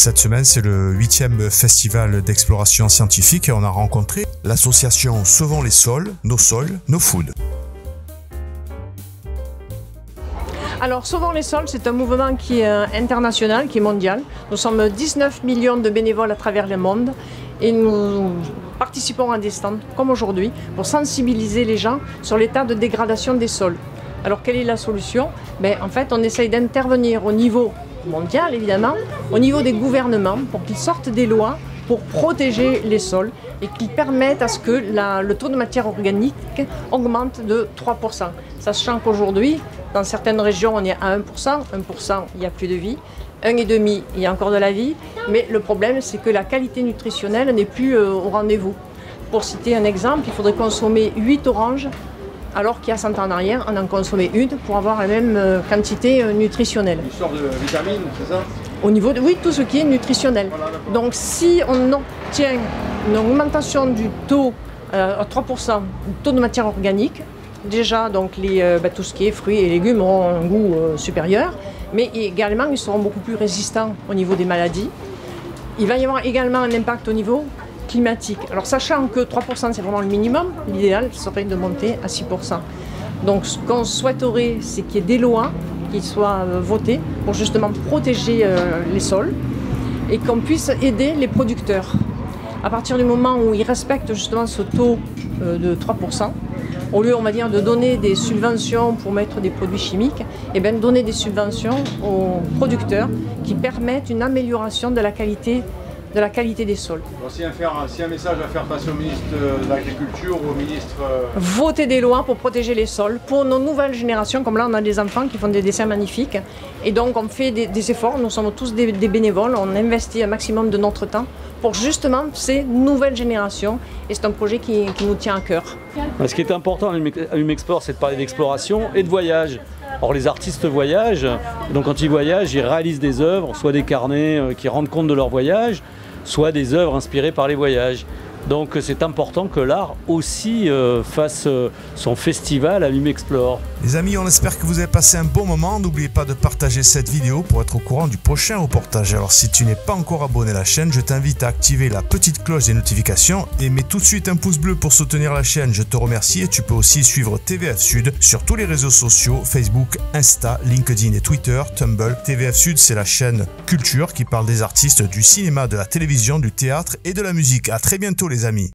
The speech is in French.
Cette semaine, c'est le 8e festival d'exploration scientifique et on a rencontré l'association Sauvons les sols, no food. Alors, Sauvons les sols, c'est un mouvement qui est international, qui est mondial. Nous sommes 19 millions de bénévoles à travers le monde et nous participons à des stands, comme aujourd'hui, pour sensibiliser les gens sur l'état de dégradation des sols. Alors, quelle est la solution? En fait, on essaye d'intervenir au niveau mondial, évidemment, au niveau des gouvernements, pour qu'ils sortent des lois pour protéger les sols et qu'ils permettent à ce que le taux de matière organique augmente de 3%. Sachant qu'aujourd'hui, dans certaines régions, on est à 1%, 1%, il n'y a plus de vie, 1,5%, il y a encore de la vie, mais le problème, c'est que la qualité nutritionnelle n'est plus au rendez-vous. Pour citer un exemple, il faudrait consommer 8 oranges, alors qu'il y a 100 ans en arrière, on en consommait une pour avoir la même quantité nutritionnelle. Une sorte de vitamine, c'est ça? Au niveau de, oui, tout ce qui est nutritionnel. Donc si on obtient une augmentation du taux à 3%, du taux de matière organique, déjà donc tout ce qui est fruits et légumes auront un goût supérieur, mais également ils seront beaucoup plus résistants au niveau des maladies. Il va y avoir également un impact au niveau climatique. Alors sachant que 3% c'est vraiment le minimum, l'idéal serait de monter à 6%. Donc ce qu'on souhaiterait, c'est qu'il y ait des lois qui soient votées pour justement protéger les sols et qu'on puisse aider les producteurs. À partir du moment où ils respectent justement ce taux de 3%, au lieu, on va dire, de donner des subventions pour mettre des produits chimiques, donner des subventions aux producteurs qui permettent une amélioration de la qualité des sols. Bon, si un message à faire passer au ministre de l'Agriculture ou au ministre... Voter des lois pour protéger les sols, pour nos nouvelles générations, comme là on a des enfants qui font des dessins magnifiques, et donc on fait des efforts, nous sommes tous des bénévoles, on investit un maximum de notre temps pour justement ces nouvelles générations, et c'est un projet qui nous tient à cœur. Ce qui est important à Lumexport, c'est de parler d'exploration et de voyage. Or les artistes voyagent, donc quand ils voyagent, ils réalisent des œuvres, soit des carnets qui rendent compte de leur voyage, soit des œuvres inspirées par les voyages. Donc c'est important que l'art aussi fasse son festival à Lumexport. Les amis, on espère que vous avez passé un bon moment. N'oubliez pas de partager cette vidéo pour être au courant du prochain reportage. Alors si tu n'es pas encore abonné à la chaîne, je t'invite à activer la petite cloche des notifications et mets tout de suite un pouce bleu pour soutenir la chaîne. Je te remercie et tu peux aussi suivre TVF Sud sur tous les réseaux sociaux, Facebook, Insta, LinkedIn et Twitter, Tumblr. TVF Sud, c'est la chaîne culture qui parle des artistes du cinéma, de la télévision, du théâtre et de la musique. À très bientôt les amis.